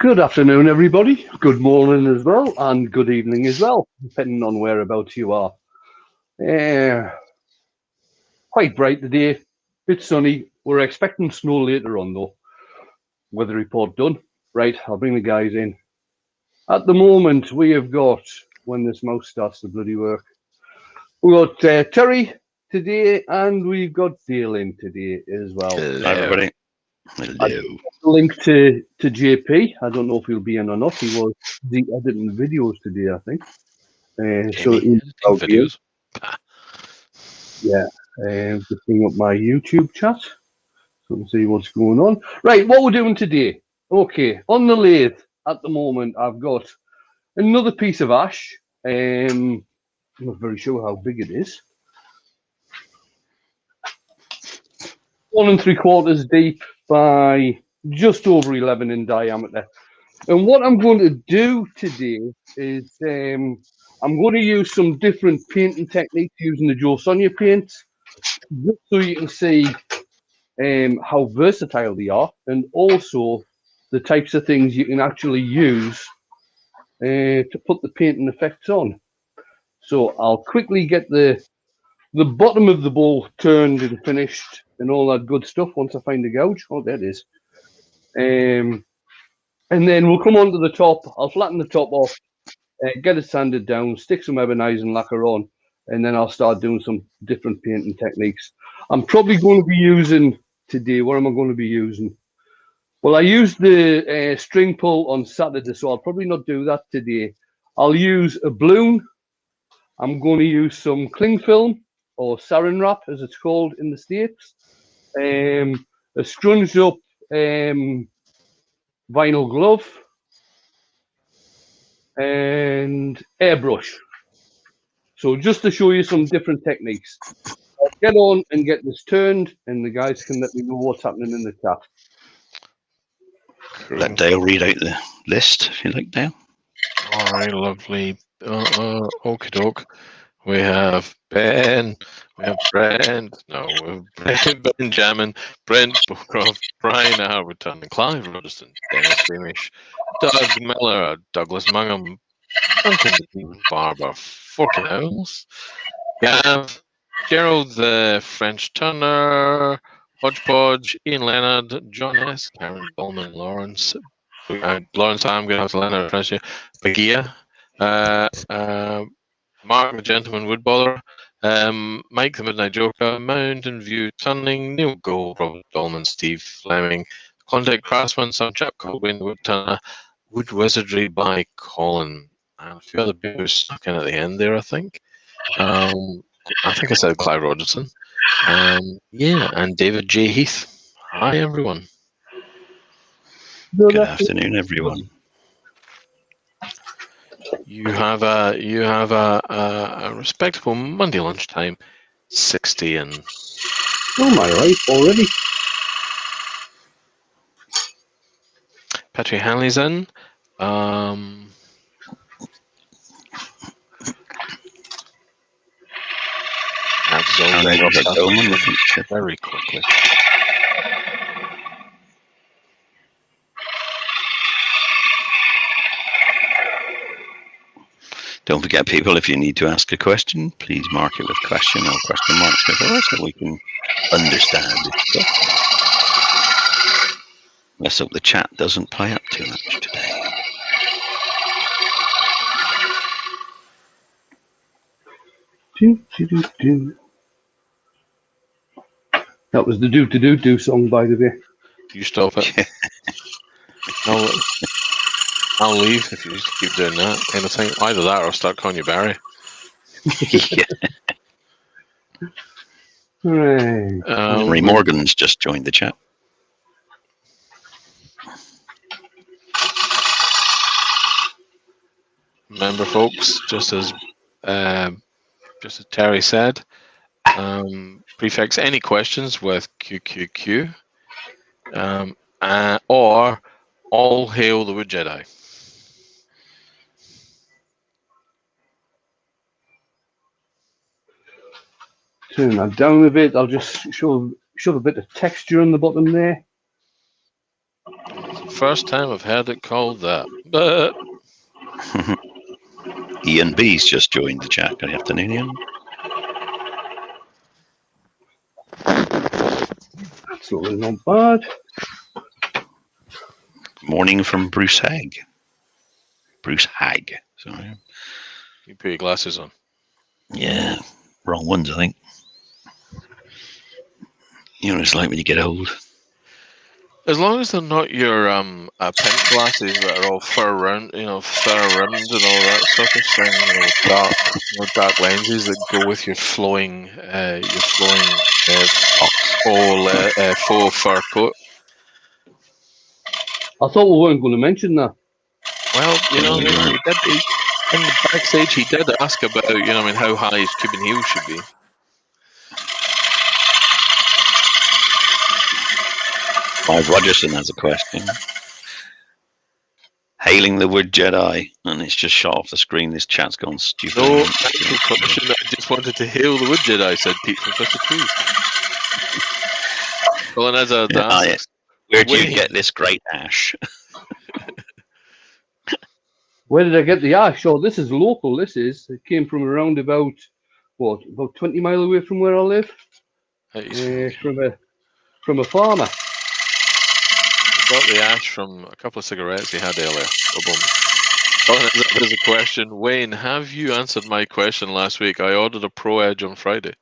Good afternoon, everybody. Good morning as well, and good evening as well, depending on whereabouts you are. Quite bright today, bit sunny. We're expecting snow later on, though. Weather report done. Right, I'll bring the guys in. At the moment, we have got, when this mouse starts to bloody work, we've got Terry today, and we've got Dale in today as well. Hello, everybody. Hello. Link to JP. I don't know if he'll be in or not. He was editing videos today, I think. So videos. Yeah, just bring up my YouTube chat so we can see what's going on. Right, what we're doing today. Okay, on the lathe at the moment, I've got another piece of ash. I'm not very sure how big it is. 1 3/4 deep by just over 11 in diameter. And what I'm going to do today is I'm going to use some different painting techniques using the Joe Sonia paints, just so you can see how versatile they are, and also the types of things you can actually use to put the painting effects on. So I'll quickly get the bottom of the bowl turned and finished and all that good stuff once I find the gouge. Oh, there it is. And then we'll come on to the top. I'll flatten the top off, get it sanded down, stick some ebonizing lacquer on, and then I'll start doing some different painting techniques. I'm probably going to be using today, what am I going to be using? Well, I used the string pull on Saturday, so I'll probably not do that today. I'll use a balloon. I'm going to use some cling film, or saran wrap, as it's called in the States. A scrunged up vinyl glove, and airbrush. So just to show you some different techniques. I'll get on and get this turned, and the guys can let me know what's happening in the chat. Cool. Let Dale read out the list, if you like, Dale. All right, lovely. Okie doke. We have Ben, we have Brent, Benjamin, Brent Bowcroft, Brian Harberton, Clive Robertson, Dennis Beamish, Doug Miller, Douglas Mungham, Duncan Barber, Forkin Owls, Gav, Gerald the French Turner, Hodgepodge, Ian Leonard, John S., Karen Bowman, Lawrence, Lawrence, I'm going to have to learn how to pronounce you, Bagia, Mark the Gentleman Woodballer, Mike the Midnight Joker, Mountain View Tunning, Neil Gold, Robert Dolman, Steve Fleming, Contact Craftsman, some chap called Wayne the Wood Turner, Wood Wizardry by Colin, and a few other people stuck in at the end there, I think. I think I said Clive Rogerson. Yeah, and David J. Heath. Hi, everyone. Good afternoon, everyone. You have a respectable Monday lunchtime, 60 and. Oh my life already. Patrick Hanley's in. That's all very quickly. Don't forget, people, if you need to ask a question, please mark it with question or question marks before so we can understand it. Let's hope the chat doesn't play up too much today. That was the do song, by the way. You stop it. I'll leave if you just keep doing that kind of thing. Either that or I'll start calling you Barry. Yeah. Right. Ray Morgan's just joined the chat. Remember, folks, just as Terry said, prefix any questions with QQQ, or all hail the Wood Jedi. Turn that down a bit. I'll just show a bit of texture on the bottom there. First time I've heard it called that. But Ian B's just joined the chat. Good afternoon, Ian. Absolutely not bad. Morning from Bruce Hagg. Bruce Hagg. Sorry. you put your glasses on. Yeah, wrong ones, I think. You know, it's like when you get old. As long as they're not your pint glasses that are all fur rimmed and all that sort of thing, dark lenses that go with your flowing faux fur coat. I thought we weren't going to mention that. Well, in the backstage he did ask about, how high his Cuban heels should be. Clive Rogerson has a question. Hailing the Wood Jedi, and it's just shot off the screen. This chat's gone stupid. No, actual question. I just wanted to hail the Wood Jedi, said Pete from 52. Colin has a dance. Where do you get this great ash? Where did I get the ash? Oh, this is local. It came from around about 20 mile away from where I live. From a farmer. I got the ash from a couple of cigarettes he had earlier. Colin, there's a question. Wayne, have you answered my question last week? I ordered a Pro Edge on Friday.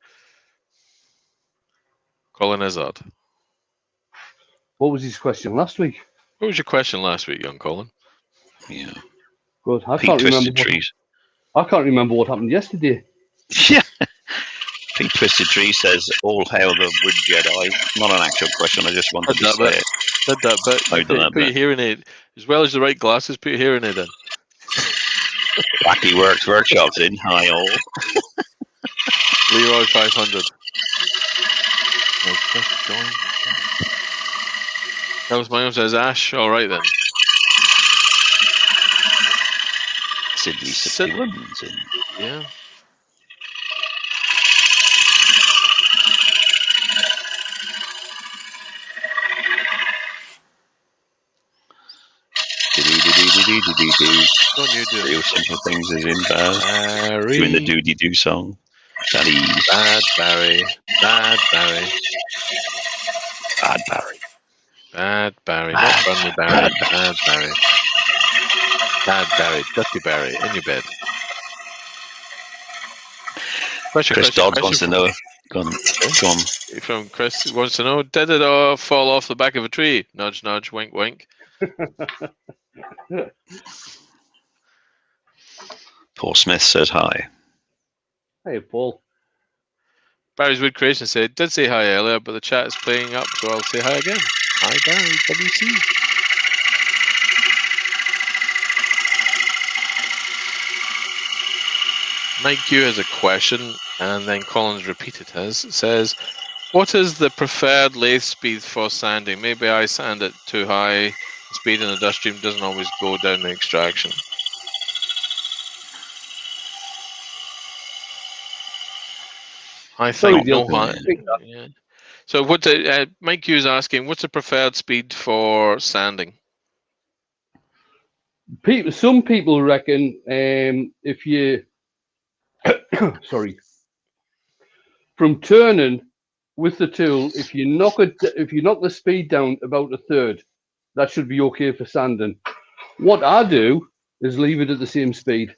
Colin Izzard. What was his question last week? What was your question last week, young Colin? Yeah. Good. I Pete can't remember what happened yesterday. Yeah. Pete Twisted Tree says, "All hail the Wood Jedi." Not an actual question. I just wanted to say it. Said that bit. Put your hearing aid, as well as the right glasses. Put your hearing aid in. Wacky Works Workshops in. Hi all. Leroy 500. That was my own says Ash. All right then. Sidley. Yeah. Don't you do Real Simple Things is in Baz. Doing the Doody Doo song. Bad Barry. Bad Barry. Not Burnley Barry. Bad Barry. Bad Barry. Dirty Barry. In your bed. Chris Dodds wants to know. Go on. From Chris wants to know, did it all fall off the back of a tree? Nudge, nudge, wink, wink. Paul Smith says hi. Hey, Paul. Barry's Wood Creation said, did say hi earlier, but the chat is playing up, so I'll say hi again. Hi, Barry, WC. Mike Q has a question, and then Collins repeated his. It says, what is the preferred lathe speed for sanding? Maybe I sand it too high. The speed in the dust stream doesn't always go down the extraction. I think yeah. So what Mike Q is asking, what's the preferred speed for sanding? Some people reckon if you from turning with the tool, if you knock the speed down about a third, that should be okay for sanding. What I do is leave it at the same speed.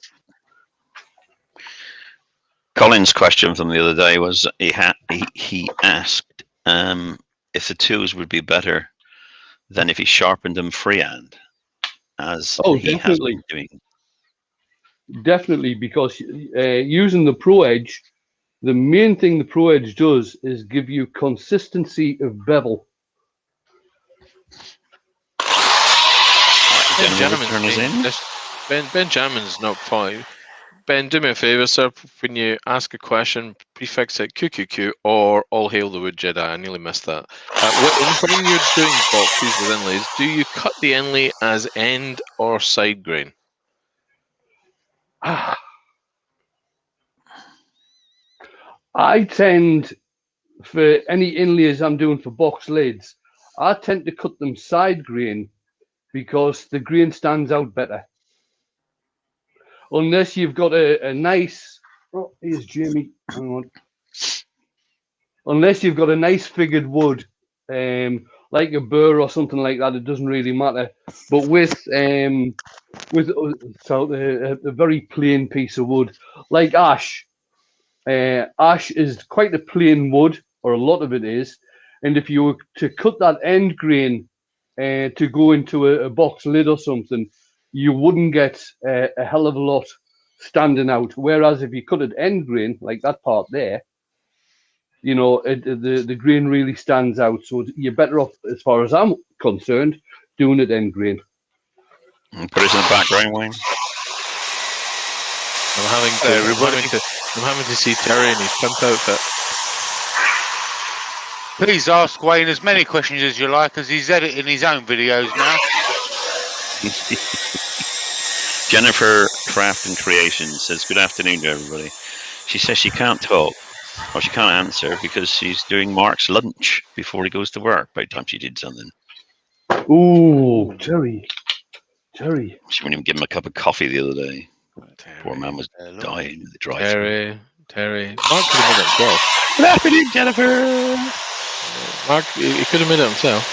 Colin's question from the other day was he asked if the tools would be better than if he sharpened them freehand, as he has been doing. Definitely, because using the Pro Edge, the main thing the Pro Edge does is give you consistency of bevel. Benjamin's not fine. Ben, do me a favour, sir. When you ask a question, prefix it QQQ or All Hail the Wood Jedi. I nearly missed that. When you're doing boxes with inlays, do you cut the inlay as end or side grain? I tend, for any inlays I'm doing for box lids, I tend to cut them side grain because the grain stands out better. Unless you've got a nice... Oh, here's Jamie. Hang on. Unless you've got a nice figured wood, like a burr or something like that, it doesn't really matter. But with a very plain piece of wood, like ash, ash is quite a plain wood, or a lot of it is. And if you were to cut that end grain to go into a box lid or something, you wouldn't get a hell of a lot standing out. Whereas if you cut it end grain, like that part there, you know, the grain really stands out. So you're better off, as far as I'm concerned, doing it end grain. Put it in the background, Wayne. I'm having to see Terry in his pimp outfit. Please ask Wayne as many questions as you like, as he's editing his own videos now. Jennifer Craft and Creation says, good afternoon to everybody. She says she can't talk, or she can't answer, because she's doing Mark's lunch before he goes to work by the time she did something. Ooh, Terry. She wouldn't even give him a cup of coffee the other day. Poor man was dying with the dry Terry. Mark could have made it himself. Good afternoon, Jennifer. Mark, he could have made it himself.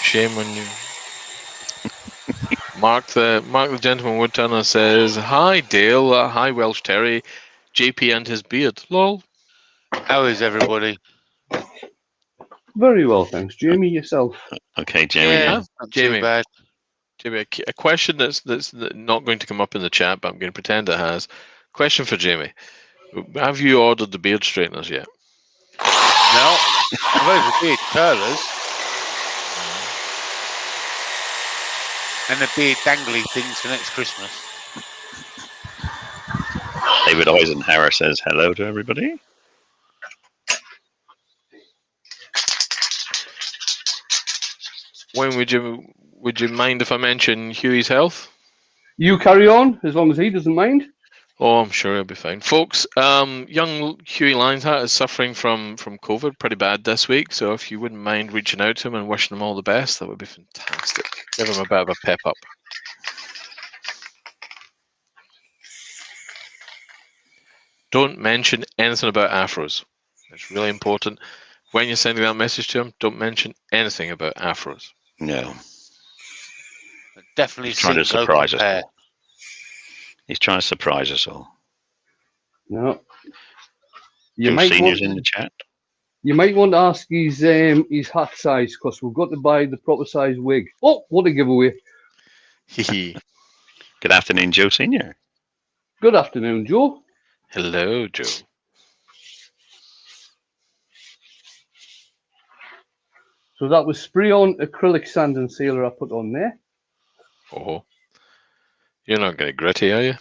Shame on you. Mark the gentleman wood turner says, hi Dale, hi Welsh Terry, JP and his beard. Lol. How is everybody? Very well, thanks. Jamie, yourself. Okay, Jamie. Yeah, not Jamie. too bad. Jamie, a question that's not going to come up in the chat, but I'm going to pretend it has. Question for Jamie. Have you ordered the beard straighteners yet? No, I've only beard curlers. And the beard dangly things for next Christmas. David Eisenhower says hello to everybody. Wayne, would you mind if I mention Huey's health? You carry on, as long as he doesn't mind. Oh, I'm sure he'll be fine. Folks, young Huey Lineshat is suffering from COVID pretty bad this week, so if you wouldn't mind reaching out to him and wishing him all the best, that would be fantastic. Give him a bit of a pep up. Don't mention anything about afros. It's really important. When you're sending that message to him, don't mention anything about afros. No. Definitely He's trying to surprise us all. He's trying to surprise us all. No. Seniors in the chat. You might want to ask his hat size, because we've got to buy the proper size wig. Oh, what a giveaway. Good afternoon, Joe Senior. Good afternoon, Joe. Hello, Joe. So that was spray on acrylic sand and sealer I put on there. Oh. You're not going to gritty, are you?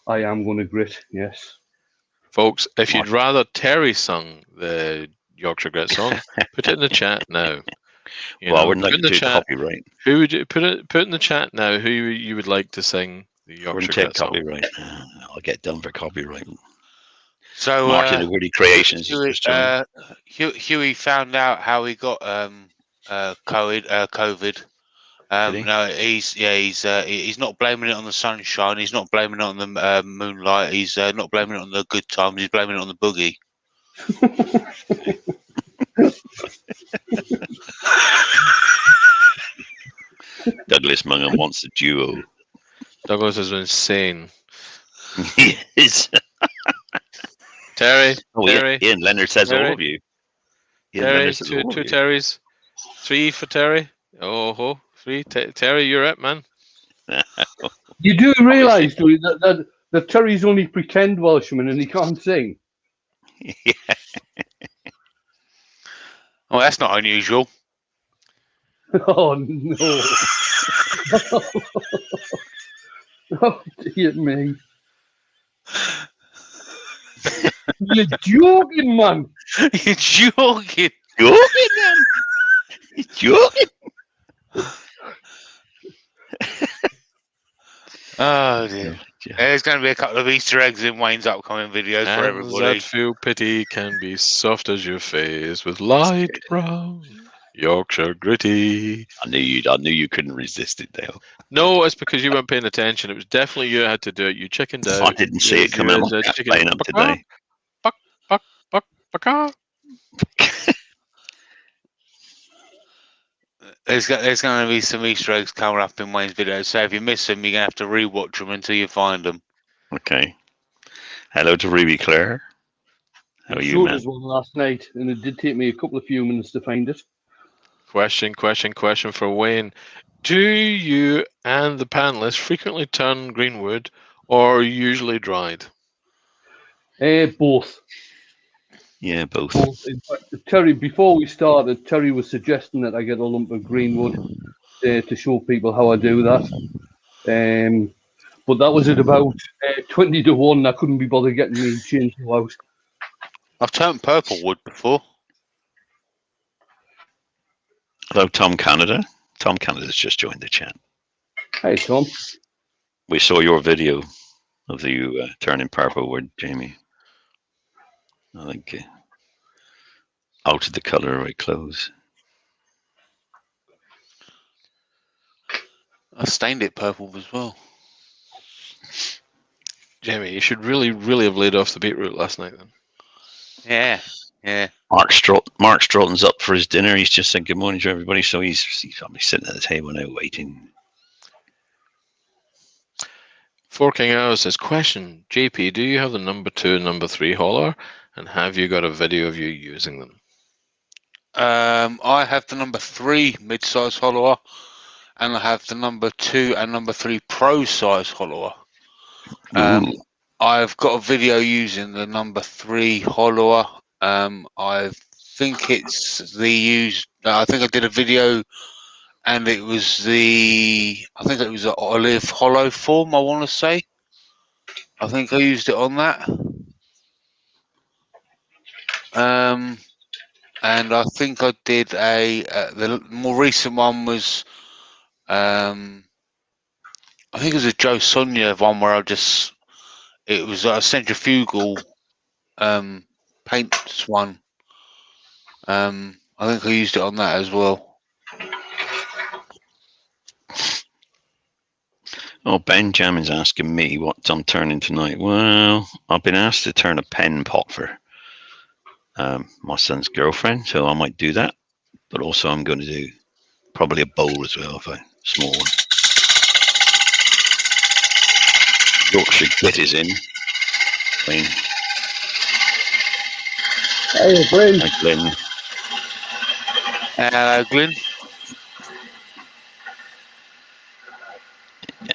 I am going to grit, yes. Folks, if you'd rather Terry sung the Yorkshire Grit song, put it in the chat now. I wouldn't like to do copyright. Who would you put in the chat now? Who you would like to sing the Yorkshire Grit song? Copyright. I'll get done for copyright. So, Martin the Woody Creations. Huey found out how he got COVID. No, he's not blaming it on the sunshine. He's not blaming it on the moonlight. He's not blaming it on the good times. He's blaming it on the boogie. Douglas Mungham wants a duo. Douglas has been sane. He is. Terry. Ian Leonard says Terry. all of you. Terry, two Terrys. 3 for Terry. Oh, 3. Terry, you're it, man. You do realise, do you, that Terry's only pretend Welshman and he can't sing? Yeah. Oh, that's not unusual. Oh, no. Oh, dear me. You're joking, man. You're joking. Joking, man. You're joking. Oh, dear. There's going to be a couple of Easter eggs in Wayne's upcoming videos for everybody. That feel pity can be soft as your face with light brown. Yorkshire Gritty. I knew you couldn't resist it, Dale. No, it's because you weren't paying attention. It was definitely you had to do it. You chickened out. I didn't see it come out. My cat's playing up today. Buck, buck. There's going to be some Easter eggs coming up in Wayne's video, so if you miss them, you're going to have to rewatch them until you find them. Okay. Hello to Ruby Claire. How are you, man? I showed us one last night, and it did take me a few minutes to find it. Question for Wayne. Do you and the panelists frequently turn greenwood or usually dried? Both. Yeah, both. In fact, Terry, before we started, Terry was suggesting that I get a lump of greenwood to show people how I do that. But that was at about 20 to 1. I couldn't be bothered getting me chainsaw out. I've turned purple wood before. Hello, Tom Canada. Tom Canada's just joined the chat. Hey, Tom. We saw your video of you turning purple wood, Jamie. I think out of the colour of my clothes. I stained it purple as well. Jamie, you should really have laid off the beetroot last night then. Yeah. Mark Stroughton's up for his dinner. He's just said good morning to everybody, so he's probably sitting at the table now waiting. Forking Hours says, question, JP, do you have the number 2 and number 3 hauler, and have you got a video of you using them? I have the number 3 mid-size hollower, and I have the number 2 and number 3 pro-size hollower. I've got a video using the number 3 hollower. I think it's I think I did a video, and it was an olive hollow form, I want to say. I think I used it on that. And I think I did the more recent one was, I think it was a Joe Sonia one where it was a centrifugal paint one. I think I used it on that as well. Oh, Benjamin's asking me what I'm turning tonight. Well, I've been asked to turn a pen pot for my son's girlfriend, so I might do that. But also I'm going to do probably a bowl as well, a small one. Yorkshire Grit is in. Wayne. Hey, Glenn. Hi, Glenn. Hello, Glenn.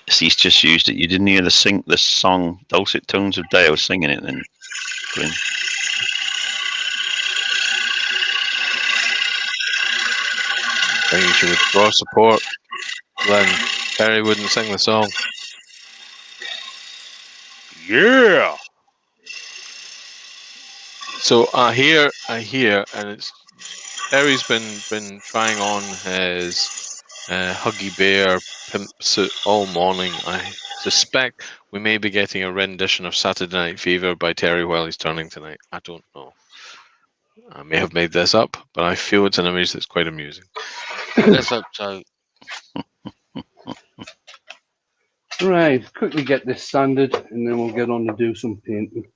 He's just used it. You didn't hear the song Dulcet Tones of Dale singing it then, Glenn. I think you should withdraw support. Then Terry wouldn't sing the song. Yeah. So I hear, and it's Terry's been trying on his Huggy Bear pimp suit all morning. I suspect we may be getting a rendition of Saturday Night Fever by Terry while he's turning tonight. I don't know. I may have made this up, but I feel it's an image that's quite amusing. Let's hope so. Right, quickly get this sanded, and then we'll get on to do some painting.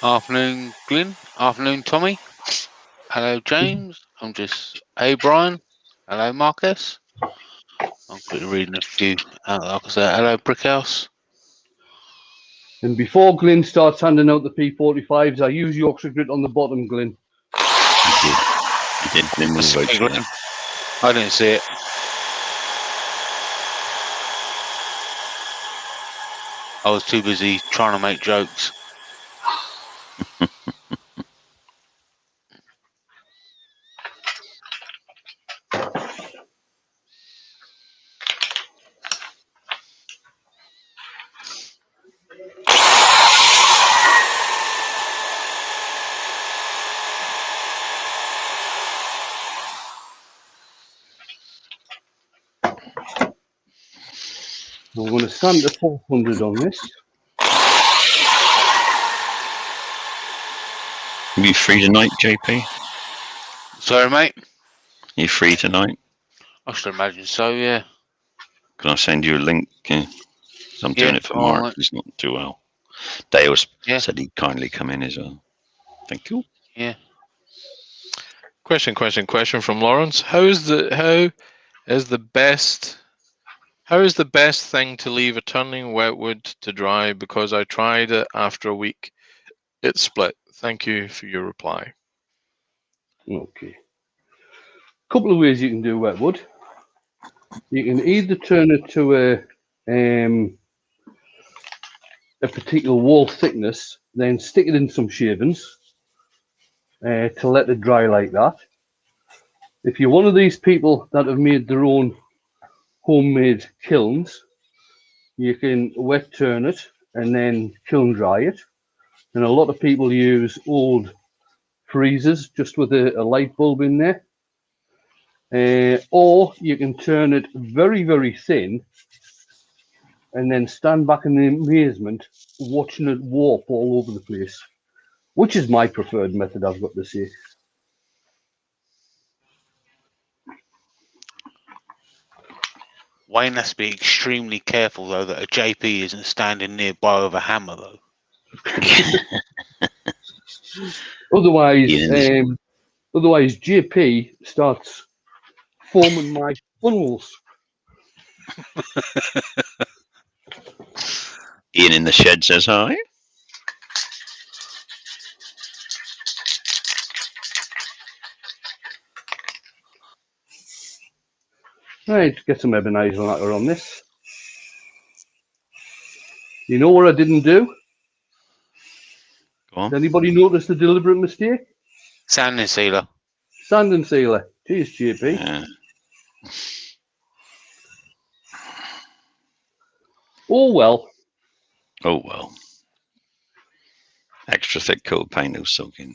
Afternoon, Glyn. Afternoon, Tommy. Hello, James. Hey, Brian. Hello, Marcus. I'm quickly reading a few. Like I said, hello, Brickhouse. And before Glyn starts handing out the P45s, I use Yorkshire Grit on the bottom, Glyn. You did. I didn't see it. I was too busy trying to make jokes. I'm going to stand to 400 on this. Are you free tonight, JP? Sorry, mate. You free tonight? I should imagine so. Yeah. Can I send you a link? I'm doing it for all Mark. right. He's not too well. Dale Yeah. said he'd kindly come in as well. Thank you. Yeah. Question from Lawrence. How is the best thing to leave a turning wetwood to dry? Because I tried it after a week. It split. Thank you for your reply. Okay. Couple of ways you can do wetwood. You can either turn it to a particular wall thickness, then stick it in some shavings to let it dry like that. If you're one of these people that have made their own homemade kilns, you can wet turn it and then kiln dry it. And a lot of people use old freezers just with a light bulb in there. Or you can turn it very, very thin and then stand back in amazement watching it warp all over the place, which is my preferred method, I've got to say. Wayne has to be extremely careful, though, that a JP isn't standing nearby with a hammer, though. Otherwise, Yeah. otherwise JP starts forming my funnels. Ian in the shed says hi. Right, get some ebonizer lacquer on this. You know what I didn't do? Go on. Did anybody notice the deliberate mistake? Sanding sealer. Sanding sealer. Cheers, JP. Yeah. Oh well. Oh well. Extra thick coat paint will soak in.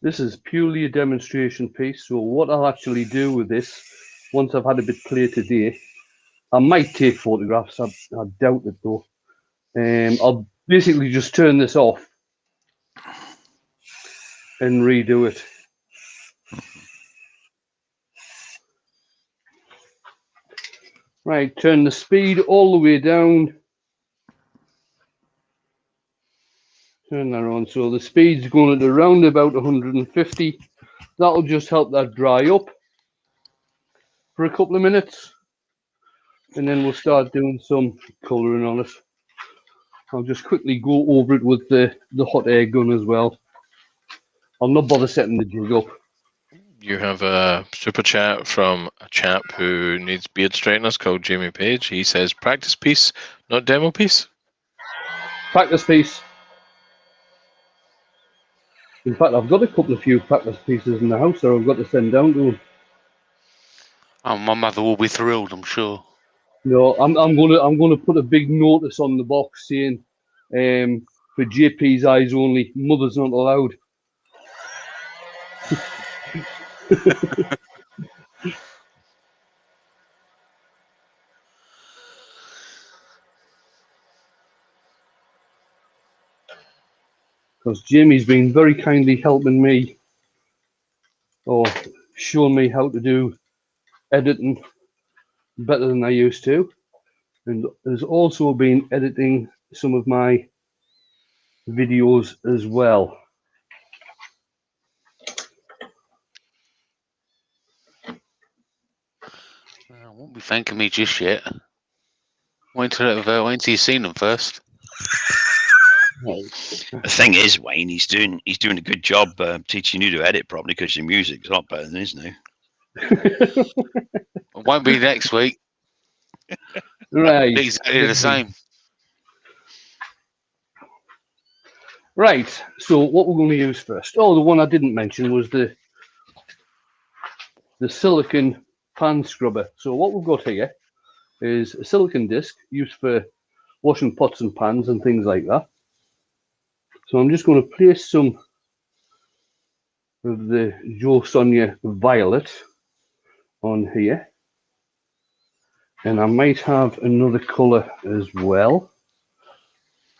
This is purely a demonstration piece. So what I'll actually do with this, once I've had a bit clear today, I might take photographs. I doubt it though. I'll basically just turn this off and redo it. Right, turn the speed all the way down. Turn that on. So the speed's going at around about 150. That'll just help that dry up for a couple of minutes. And then we'll start doing some colouring on it. I'll just quickly go over it with the hot air gun as well. I'll not bother setting the jig up. You have a super chat from a chap who needs beard straighteners called Jamie Page. He says, practice piece, not demo piece. Practice piece. In fact, I've got a couple of few practice pieces in the house that I've got to send down to him. Oh, my mother will be thrilled, I'm sure. No, I'm gonna put a big notice on the box saying, for JP's eyes only, mother's not allowed. Because Jamie's been very kindly helping me, or showing me how to do editing better than I used to, and has also been editing some of my videos as well. Won't be thanking me just yet. Wait till you've seen them first. The thing is, Wayne, he's doing a good job teaching you to edit properly because your music's a lot better than his now. It won't be next week. Right. Exactly the same. Right. So what we're going to use first? Oh, the one I didn't mention was the silicon pan scrubber. So what we've got here is a silicon disc used for washing pots and pans and things like that. So I'm just going to place some of the Joe Sonia Violet on here. And I might have another colour as well.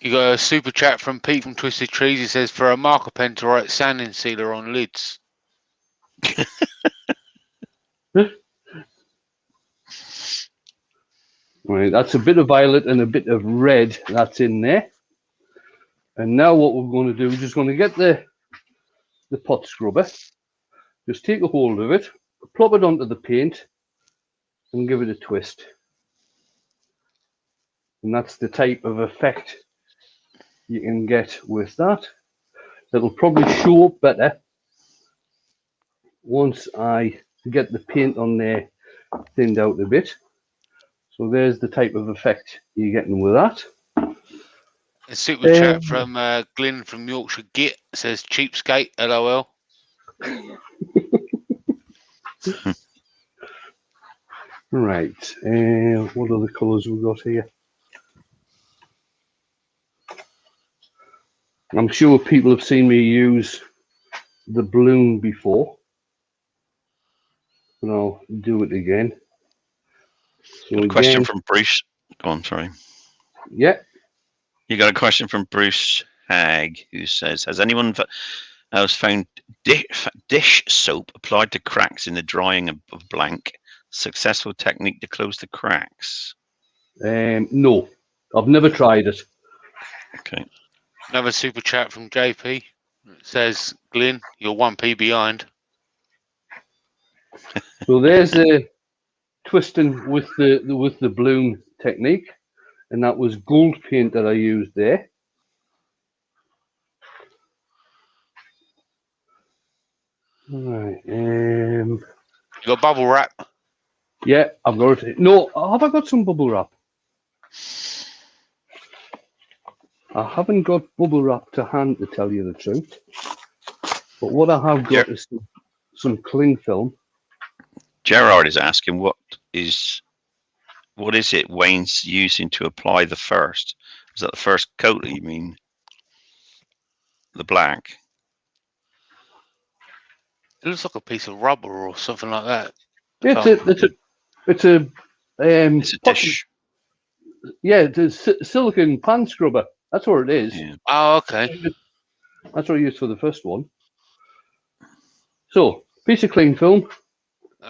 You got a super chat from Pete from Twisted Trees. He says, for a marker pen to write sanding sealer on lids. Right, that's a bit of violet and a bit of red that's in there. And now what we're going to do, we're just going to get the pot scrubber, just take a hold of it, plop it onto the paint and give it a twist. And that's the type of effect you can get with that. It'll probably show up better once I get the paint on there thinned out a bit. So there's the type of effect you're getting with that. A super chat from Glyn from Yorkshire Git says, cheapskate, LOL. Right, what other colours we got here? I'm sure people have seen me use the balloon before, and I'll do it again. So A question from Bruce. Go on, sorry. Yeah. You got a question from Bruce Hag, who says, has anyone else found dish soap applied to cracks in the drying of blank successful technique to close the cracks? No, I've never tried it. Okay. Another super chat from JP. It says, Glyn, you're 1p behind. So there's a twisting with the balloon technique, and that was gold paint that I used there. Right. You got bubble wrap? Yeah, I've got it. No, have I got some bubble wrap? I haven't got bubble wrap to hand, to tell you the truth. But what I have got is some cling film. Gerard is asking what is it Wayne's using to apply the first? Is that the first coat that you mean? The black? It looks like a piece of rubber or something like that. Yeah, it's a dish. Yeah, it's a silicone pan scrubber. That's what it is. Yeah. Oh, okay. That's what I used for the first one. So, piece of cling film.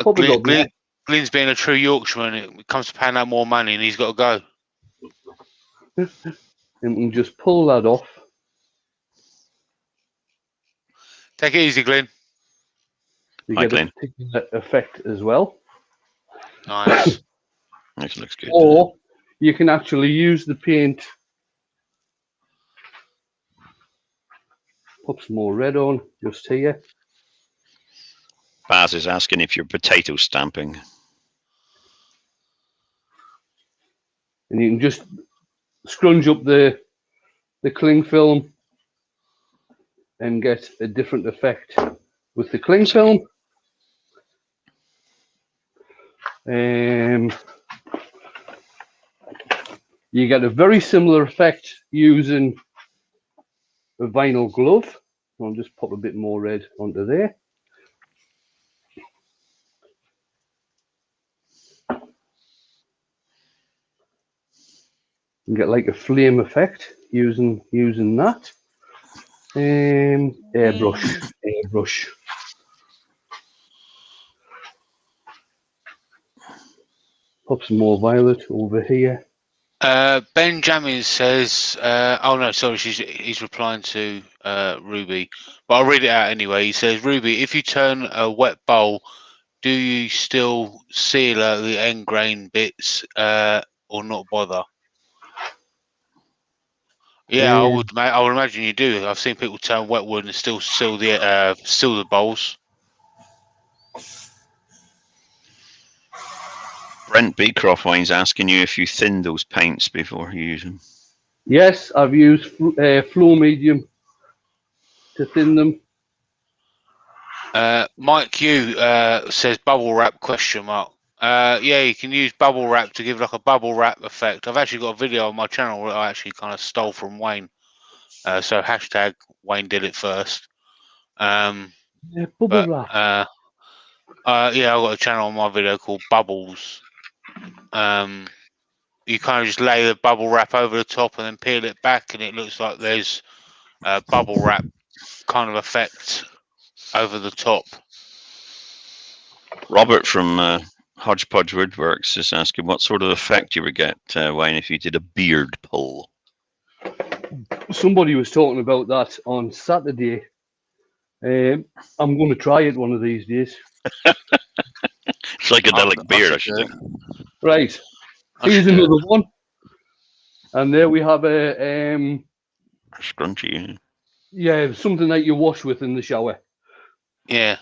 Glyn's being a true Yorkshireman. It comes to paying out more money and he's got to go. And we can just pull that off. Take it easy, Glyn. You Hi, get Glyn. a particular effect as well. Nice. That looks good. Or you can actually use the paint. Put some more red on just here. Baz is asking if you're potato stamping. And you can just scrunch up the cling film and get a different effect with the cling film. You get a very similar effect using a vinyl glove. I'll just pop a bit more red onto there. You get like a flame effect using that. Airbrush. Pop some more violet over here. Benjamin says, oh no, sorry, he's replying to Ruby, but I'll read it out anyway. He says, Ruby, if you turn a wet bowl, do you still seal the end grain bits or not bother? Yeah, I would imagine you do. I've seen people turn wet wood and still seal the bowls. Brent Beecroft Wine's asking you if you thin those paints before you use them. Yes, I've used flow medium to thin them. Mike Q says bubble wrap ? Yeah, you can use bubble wrap to give like a bubble wrap effect. I've actually got a video on my channel where I actually kind of stole from Wayne. So hashtag Wayne did it first. Bubble wrap. Yeah, I've got a channel on my video called Bubbles. You kind of just lay the bubble wrap over the top and then peel it back, and it looks like there's a bubble wrap kind of effect over the top. Robert from Hodgepodge Woodworks is asking what sort of effect you would get, Wayne, if you did a beard pull. Somebody was talking about that on Saturday. I'm going to try it one of these days. Psychedelic beard, I should think. Right. Here's another one. And there we have a scrunchie. Yeah, something that you wash with in the shower. Yeah.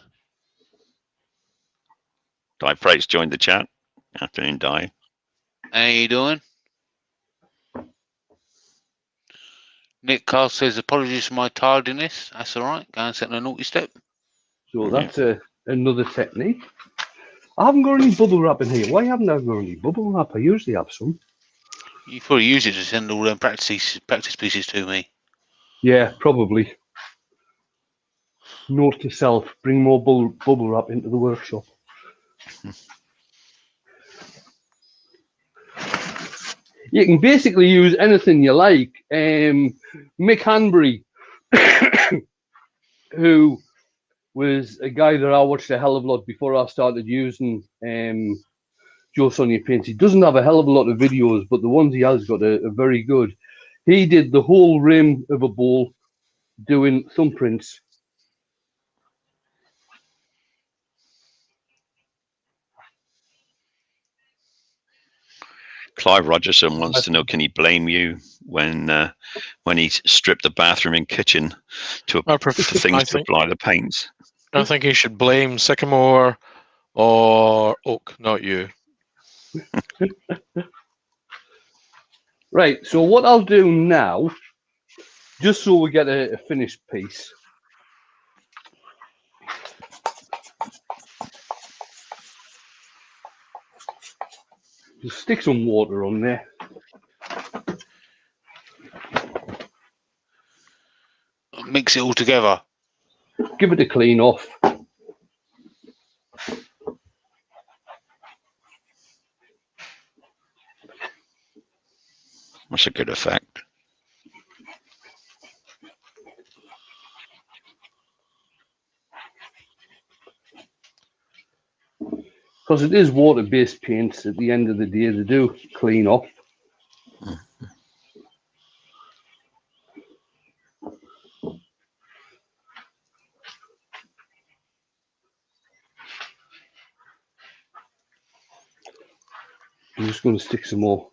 Di Price joined the chat. Afternoon, Di. How you doing? Nick Carl says, apologies for my tardiness. That's all right. Go and set a naughty step. So that's another technique. I haven't got any bubble wrap in here. Why haven't I got any bubble wrap? I usually have some. You probably use it to send all them practice pieces to me. Yeah, probably. Note to self, bring more bubble wrap into the workshop. You can basically use anything you like. Mick Hanbury, who was a guy that I watched a hell of a lot before I started using Joe Sonia paints. He doesn't have a hell of a lot of videos, but the ones he has got are very good. He did the whole rim of a bowl doing thumbprints. Clive Rogerson wants to know, can he blame you when he stripped the bathroom and kitchen to things to apply the paints? I think he should blame Sycamore or Oak, not you. Right, so what I'll do now, just so we get a finished piece, just stick some water on there. Mix it all together. Give it a clean off. That's a good effect. Because it is water-based paints, at the end of the day, they do clean off. I'm just going to stick some more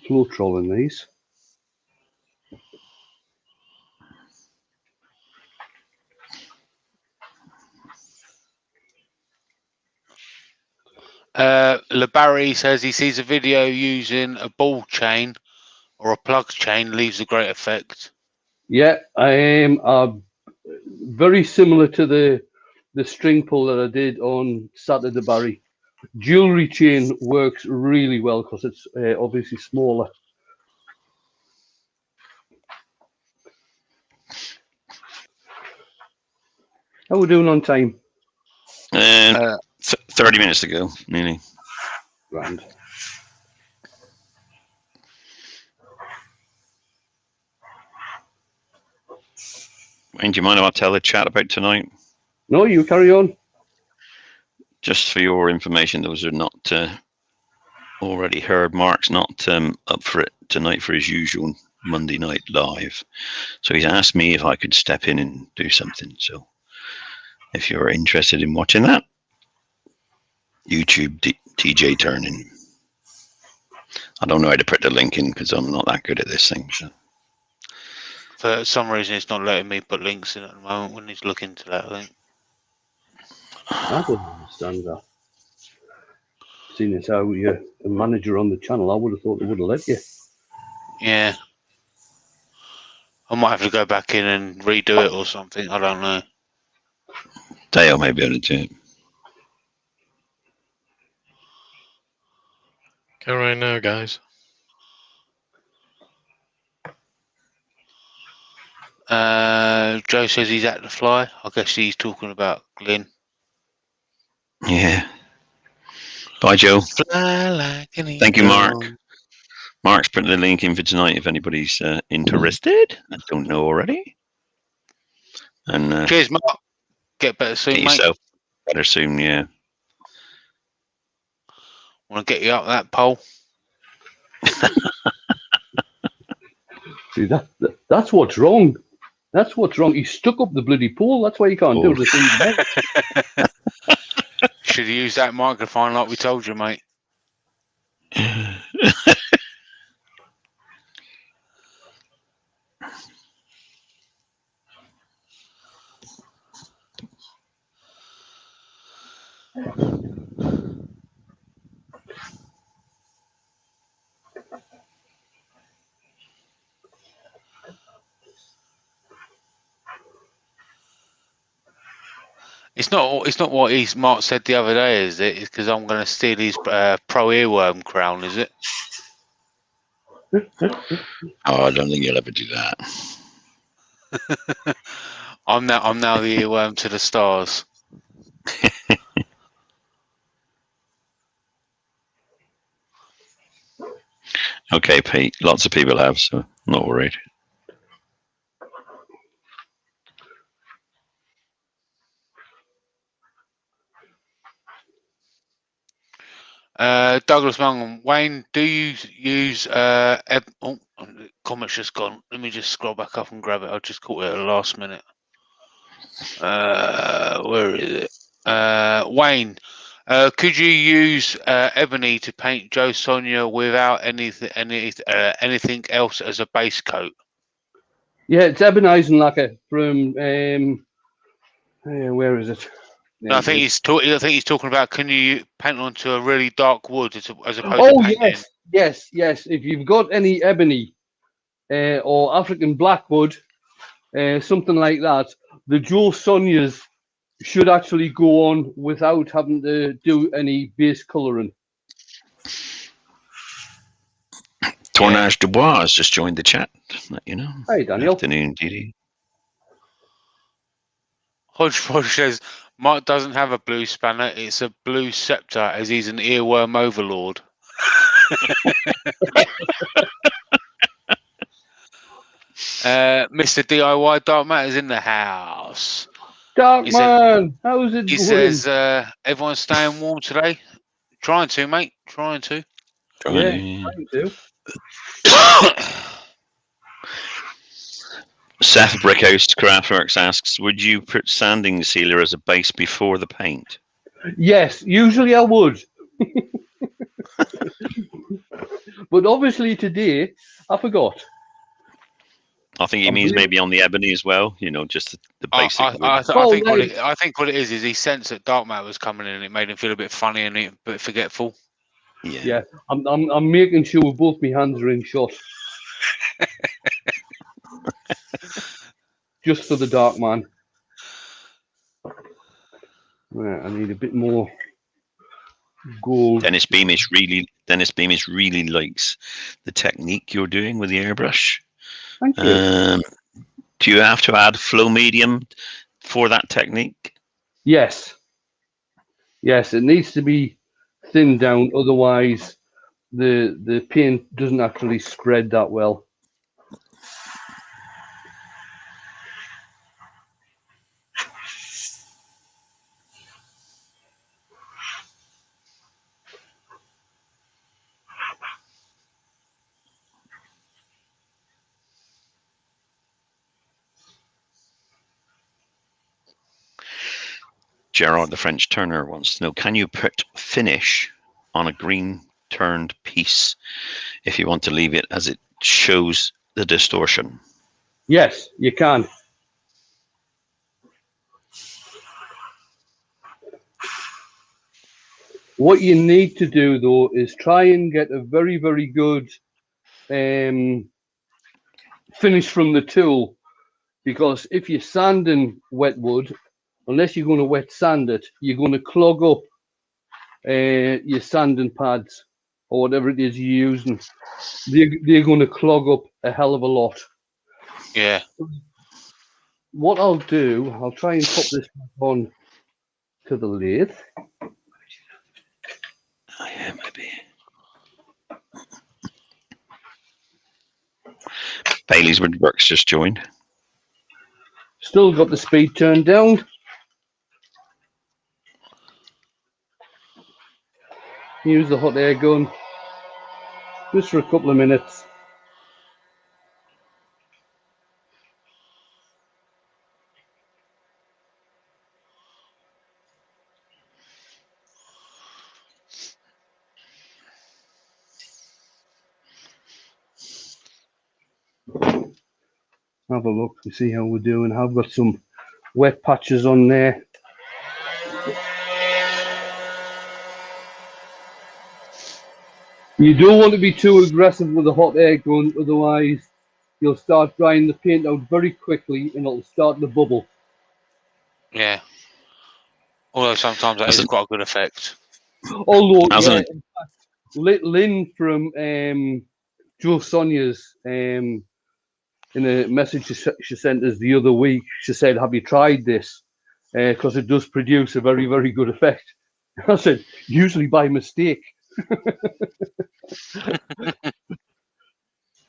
Floetrol in these. LeBarry says he sees a video using a ball chain or a plug chain, leaves a great effect. Yeah, I am very similar to the string pull that I did on Saturday, Barry. Jewelry chain works really well because it's obviously smaller. How are we doing on time? 30 minutes to go, nearly. Grand. Wayne, do you mind if I tell the chat about tonight? No, you carry on. Just for your information, those are not already heard. Mark's not up for it tonight for his usual Monday night live. So he's asked me if I could step in and do something. So if you're interested in watching that, YouTube TJ Turning. I don't know how to put the link in because I'm not that good at this thing. So. For some reason, it's not letting me put links in at the moment. We need to look into that, I think. I don't understand that. Seeing as how you're a manager on the channel, I would have thought they would have let you. Yeah. I might have to go back in and redo it or something. I don't know. Dale may be able to do it. Go right now, guys. Joe says he's at the fly. I guess he's talking about Glyn. Yeah. Bye, Joe. Fly like an Thank you, eagle. Mark. Mark's put the link in for tonight if anybody's interested. I don't know already. And Cheers, Mark. Get better soon, get mate. yourself better soon, yeah. Want to get you up that pole? See, that's what's wrong. That's what's wrong. He's stuck up the bloody pole. That's why you can't do the thing. Should have used that microphone like we told you, mate. It's not what Mark said the other day, is it? It's because I'm going to steal his pro earworm crown, is it? Oh, I don't think you'll ever do that. I'm now the earworm to the stars. Okay, Pete. Lots of people have, so not worried. Douglas Mungan, Wayne, do you use comment's just gone. Let me just scroll back up and grab it. I just caught it at the last minute. Where is it? Wayne, could you use ebony to paint Joe Sonia without anything else as a base coat? Yeah, it's ebonizing lacquer from where is it? No, I think he's talking about, can you paint onto a really dark wood as opposed to painting? yes. If you've got any ebony or African blackwood, something like that, the Joe Sonias should actually go on without having to do any base colouring. Tournage Dubois has just joined the chat. Let you know. Hi, Daniel. Afternoon, Didi. Hodgepodge says Mark doesn't have a blue spanner; it's a blue scepter, as he's an earworm overlord. Mr. DIY Dark Matter's in the house. Darkman, how's it He going? says everyone's staying warm today. Trying to, mate. Trying to. Yeah, trying to. Seth Brickhouse Craftworks asks, would you put sanding sealer as a base before the paint? Yes, usually I would. But obviously today, I forgot. I think he means maybe on the ebony as well, you know, just the basic wood. I think what it is he sensed that Dark Matter was coming in and it made him feel a bit funny and a bit forgetful. Yeah. I'm making sure both my hands are in shot. Just for the Dark Man. Right, I need a bit more gold. Dennis Beamish really likes the technique you're doing with the airbrush. Thank you. Do you have to add flow medium for that technique? Yes. Yes, it needs to be thinned down, otherwise the paint doesn't actually spread that well. Gerard, the French turner, wants to know, can you put finish on a green turned piece if you want to leave it as it shows the distortion? Yes, you can. What you need to do, though, is try and get a very, very good finish from the tool, because if you're sanding wet wood, unless you're going to wet sand it, you're going to clog up your sanding pads or whatever it is you're using. They're going to clog up a hell of a lot. Yeah. What I'll do, I'll try and pop this on to the lathe. It might be. Bailey's Woodworks just joined. Still got the speed turned down. Use the hot air gun just for a couple of minutes. Have a look and see how we're doing. I've got some wet patches on there. You don't want to be too aggressive with the hot air gun, otherwise you'll start drying the paint out very quickly and it'll start to bubble. Yeah. Although sometimes that is quite a good effect. Although, yeah, in fact, Lynn from Joe Sonia's, in a message she sent us the other week, she said, have you tried this? Because it does produce a very, very good effect. I said, usually by mistake.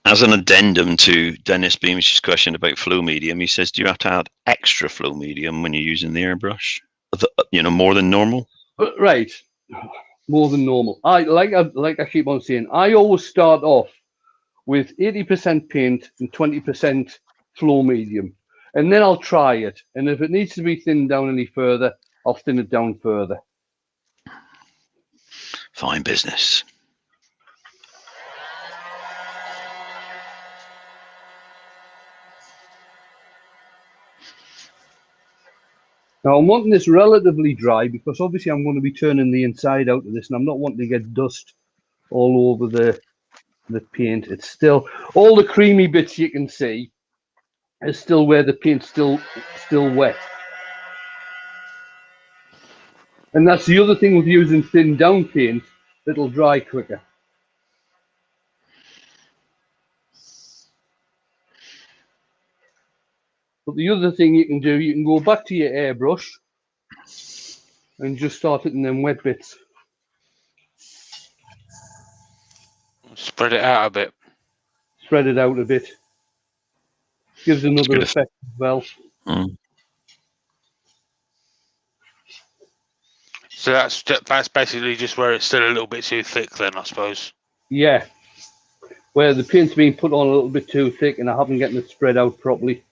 As an addendum to Dennis Beamish's question about flow medium, he says, do you have to add extra flow medium when you're using the airbrush? More than normal? Right. More than normal. I keep on saying, I always start off with 80% paint and 20% flow medium. And then I'll try it. And if it needs to be thinned down any further, I'll thin it down further. Fine business. Now I'm wanting this relatively dry because obviously I'm going to be turning the inside out of this and I'm not wanting to get dust all over the paint. It's still, all the creamy bits you can see is still where the paint's still wet. And that's the other thing with using thin down paint, it'll dry quicker. But the other thing you can do, you can go back to your airbrush and just start hitting them wet bits. Spread it out a bit. Spread it out a bit. Gives another effect as well. Mm. So that's basically just where it's still a little bit too thick then, I suppose. Yeah. Where the paint's been put on a little bit too thick and I haven't gotten it spread out properly.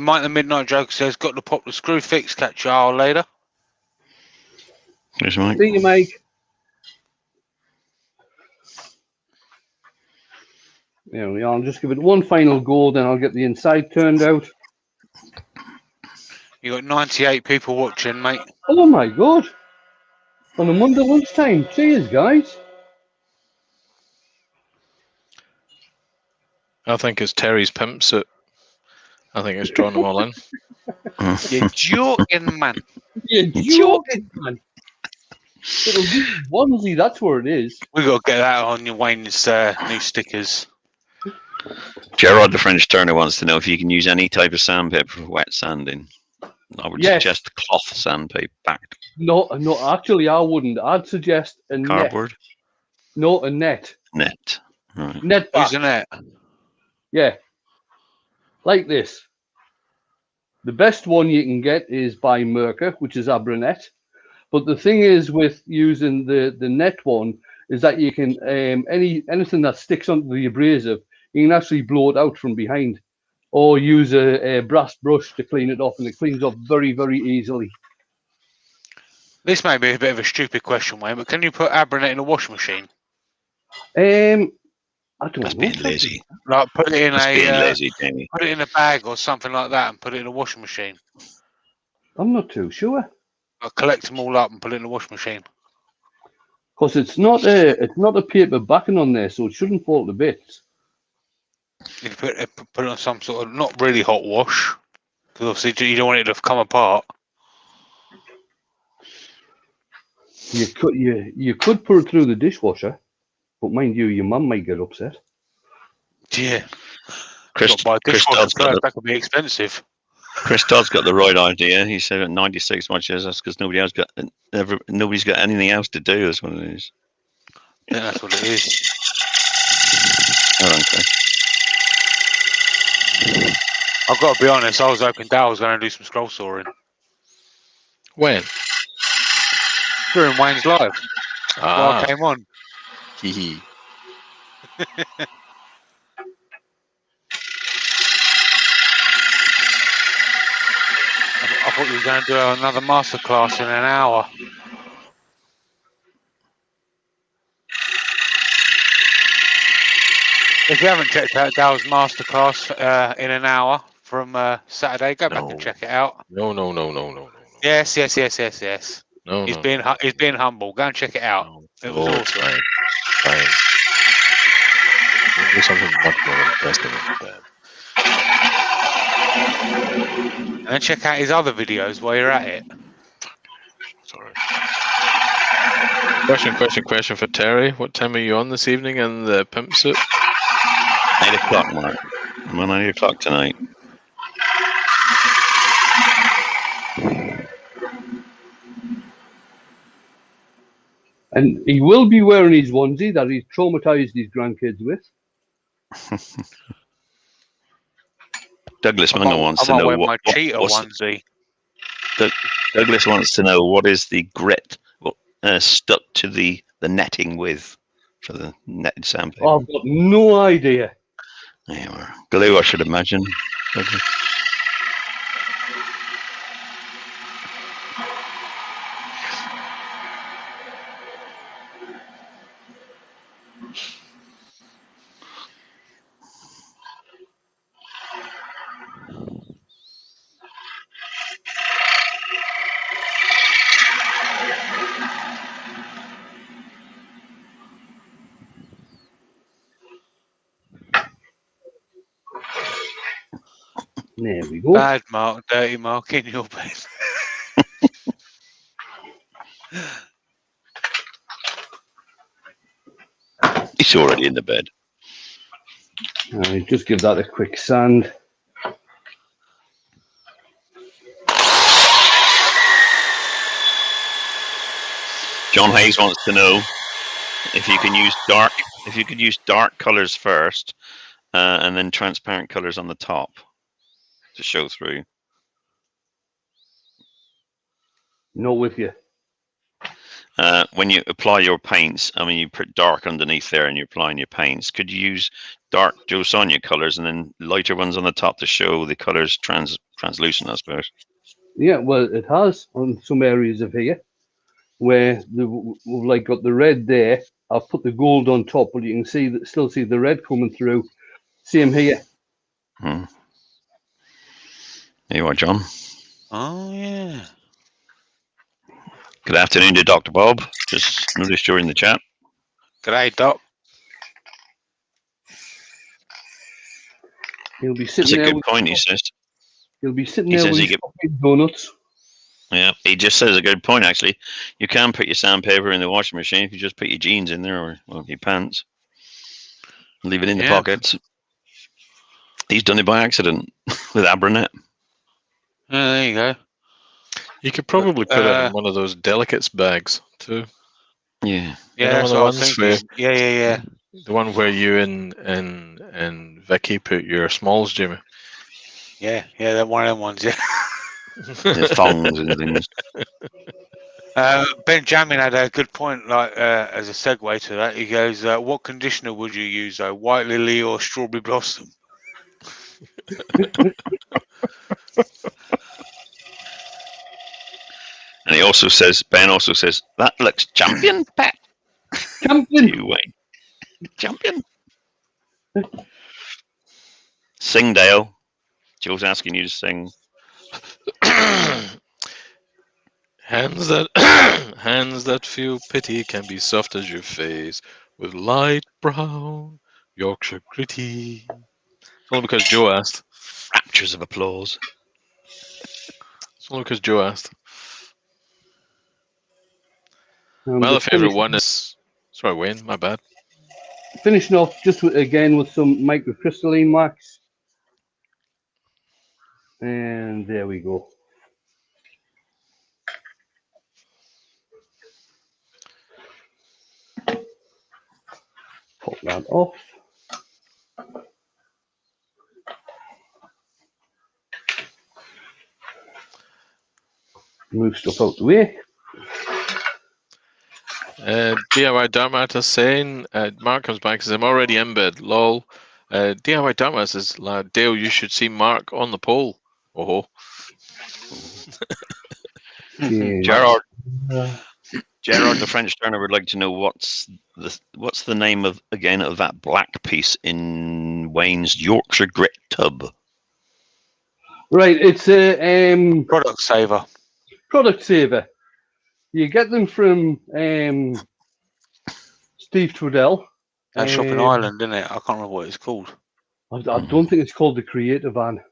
Mike the Midnight Joker says, got to pop the screw fix, catch you all later. There's Mike. See you, Mike. There we are. I'll just give it one final go, then I'll get the inside turned out. You got 98 people watching, mate. Oh my god. On a Monday lunchtime. Cheers, guys. I think it's Terry's pimp suit. I think it's drawn them all in. You're joking, man. You're joking, man. It'll be onesie, that's where it is. We got to get that on your Wayne's new stickers. Gerard the French Turner wants to know if you can use any type of sandpaper for wet sanding. I would suggest cloth sandpaper backed. No, actually I wouldn't. I'd suggest a Cardboard? net. No, a net. Net. Right. Net back. Use a net. Yeah. Like this. The best one you can get is by Mercer, which is Abranet. But the thing is with using the net one is that you can anything that sticks onto the abrasive, you can actually blow it out from behind, or use a brass brush to clean it off, and it cleans off very, very easily. This may be a bit of a stupid question, Wayne, but can you put Abranet in a washing machine? I don't That's know. being lazy. Like put it in being lazy, Jamie. put it in a bag or something like that, and put it in a washing machine. I'm not too sure. I'll collect them all up and put it in a washing machine. Because it's not a paper backing on there, so it shouldn't fall to bits. You put it on some sort of not really hot wash, because obviously you don't want it to come apart. You could put it through the dishwasher, but mind you, your mum might get upset. Yeah. Chris, Got to buy a Chris dishwasher Dodd's got first. the, That could be expensive. Chris Dodd's got the right idea. He said at 96 watches. That's because nobody's got anything else to do. That's what it is. Yeah, that's what it is. Hold on, Chris. I've got to be honest. I was hoping Dale was going to do some scroll sawing When? during Wayne's live while I came on. Hee hee. I thought you were going to do another masterclass in an hour. If you haven't checked out Dale's masterclass in an hour from Saturday, go back and check it out. No. Yes. No, He's being humble. Go and check it out. No. It was awesome. Fine. We'll do something much more interesting instead. And then check out his other videos while you're at it. Sorry. Question for Terry. What time are you on this evening in the pimp suit? 8 o'clock, Mark. I'm on 8 o'clock tonight. And he will be wearing his onesie that he's traumatized his grandkids with. Douglas Munger wants to I might know wear my cheetah what's onesie. Douglas wants to know what is the grit stuck to the netting with for the netted sandpaper. I've got no idea. There you are. Glue, I should imagine. Douglas. There we go. Bad mark, dirty mark in your bed. He's already in the bed. Just give that a quick sand. John Hayes wants to know if you can use dark colors first, and then transparent colors on the top to show through. Not with you. When you apply your paints, I mean, you put dark underneath there and you're applying your paints. Could you use dark Joe Sonia colors and then lighter ones on the top to show the colors translucent, I suppose? Yeah, well, it has on some areas of here where we've like got the red there. I've put the gold on top, but you can see that still see the red coming through. Same here. There you are, John. Oh yeah. Good afternoon to Dr. Bob. Just noticed you're in the chat. G'day, Doc. He'll be sitting That's a there. good point, he says. He'll be sitting He there says with he his donuts. Yeah, he just says a good point, actually. You can put your sandpaper in the washing machine if you just put your jeans in there or your pants. Leave it in the pockets. He's done it by accident with Abranet. Yeah, there you go. You could probably put it in one of those delicates bags too. Yeah. Yeah, that's what I was thinking. Yeah. The one where you and Vicky put your smalls, Jimmy. Yeah, that one of them ones. Yeah. There's thongs and things. Benjamin had a good point, like as a segue to that. He goes, "What conditioner would you use, though? White Lily or Strawberry Blossom?" And he also says, Ben also says, that looks champion, Pat. Champion. You wait. Champion. Sing, Dale. Joe's asking you to sing. Hands that hands that feel pity can be soft as your face, with light brown Yorkshire gritty. It's only because Joe asked. Raptures of applause. It's only because Joe asked. And My the other favourite one is... Sorry, Wayne, my bad. finishing off just again with some microcrystalline wax. And there we go. Pop that off. Move stuff out the way. DIY Dartmat is saying, Mark comes back and says, I'm already in bed, lol. DIY Dartmat says, Dale, you should see Mark on the pole. Oh. Gerard, the French turner, would like to know what's the name of that black piece in Wayne's Yorkshire grit tub. Right, it's a Product saver. Product saver. You get them from Steve Trudell. That's Shopping Island, isn't it? I can't remember what it's called. I don't think it's called the Creator Van.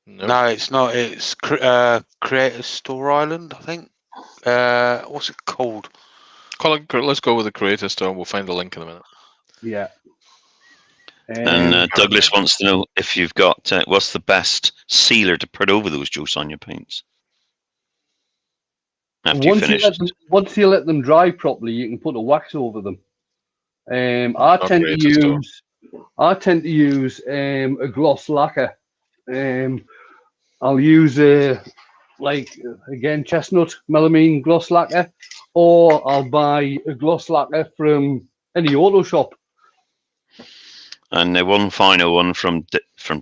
Nope. No, it's not. It's Creator Store Island, I think. What's it called? Let's go with the Creator Store. We'll find the link in a minute. Yeah. And Douglas wants to know if you've got what's the best sealer to put over those Joe Sonia paints after you finish. Once you let them dry properly, you can put a wax over them. I tend to use a gloss lacquer. I'll use again chestnut melamine gloss lacquer, or I'll buy a gloss lacquer from any auto shop. And one final one from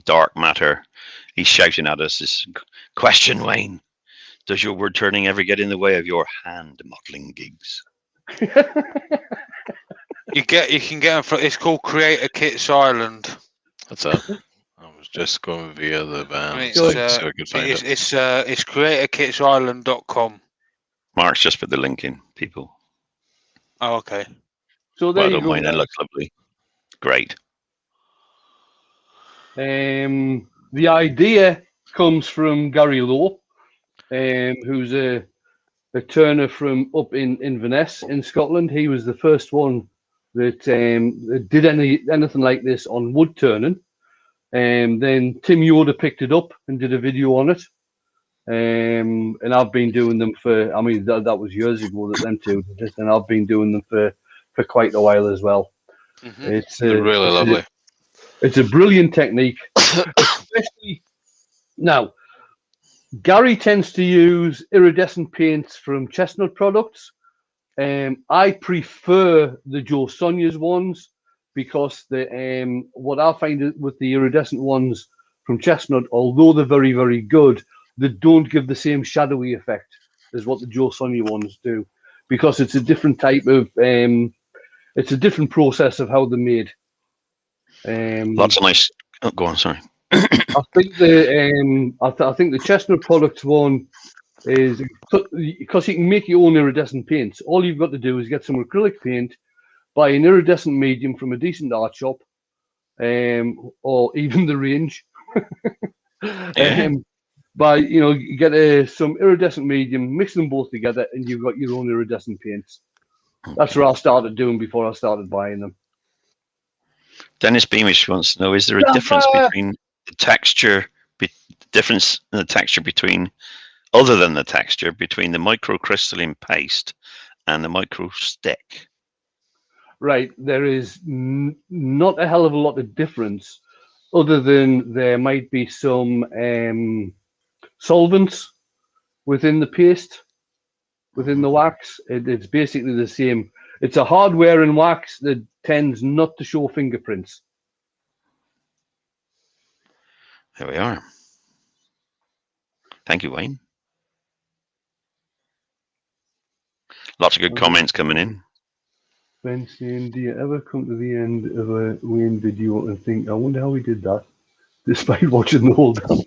Dark Matter. He's shouting at us this question, Wayne. Does your word turning ever get in the way of your hand modelling gigs? You can get them from. It's called Creator Kits Island. That's it. I was just going via the van It's, so I could find it. It's creatorkitsisland.com. Mark's just put the link in, people. Oh, okay. So there you go. Mine, it looks lovely. Great. The idea comes from Gary Lowe, who's a turner from up in Inverness in Scotland. He was the first one that did anything like this on wood turning. Then Tim Yoder picked it up and did a video on it. And I've been doing them for, I mean, that was years ago that them two did it, and I've been doing them for quite a while as well. Mm-hmm. It's really lovely. It's a brilliant technique. Especially now, Gary tends to use iridescent paints from Chestnut products. I prefer the Joe Sonia's ones because what I find with the iridescent ones from Chestnut, although they're very, very good, they don't give the same shadowy effect as what the Joe Sonia ones do, because it's a different type of it's a different process of how they're made. Lots of nice. Oh, go on. Sorry. I think I think the Chestnut products one is because you can make your own iridescent paints. All you've got to do is get some acrylic paint, buy an iridescent medium from a decent art shop, or even the range. Get some iridescent medium, mix them both together, and you've got your own iridescent paints. That's what I started doing before I started buying them. Dennis Beamish wants to know: is there a difference between the texture, between, other than the texture, between the microcrystalline paste and the micro stick? Right, there is not a hell of a lot of difference, other than there might be some solvents within the paste, within the wax. It's basically the same. It's a hardware and wax that tends not to show fingerprints. There we are. Thank you, Wayne. Lots of good comments coming in. Ben saying, do you ever come to the end of a Wayne video and think, I wonder how he did that, despite watching the whole damn thing?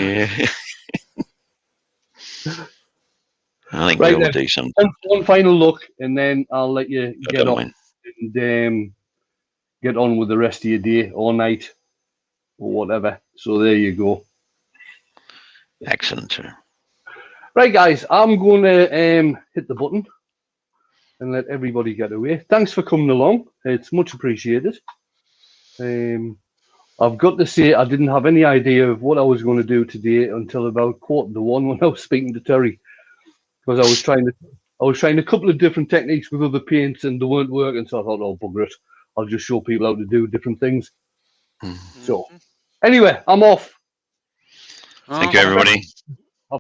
Yeah. I think we all do something. One final look, and then I'll let you get off and get on with the rest of your day or night or whatever. So there you go. Excellent, sir. Right, guys, I'm going to hit the button and let everybody get away. Thanks for coming along. It's much appreciated. I've got to say, I didn't have any idea of what I was going to do today until about 1:15 when I was speaking to Terry, because I was trying a couple of different techniques with other paints and they weren't working. So I thought, oh, bugger it, I'll just show people how to do different things. So, anyway, I'm off. Thank you, everybody.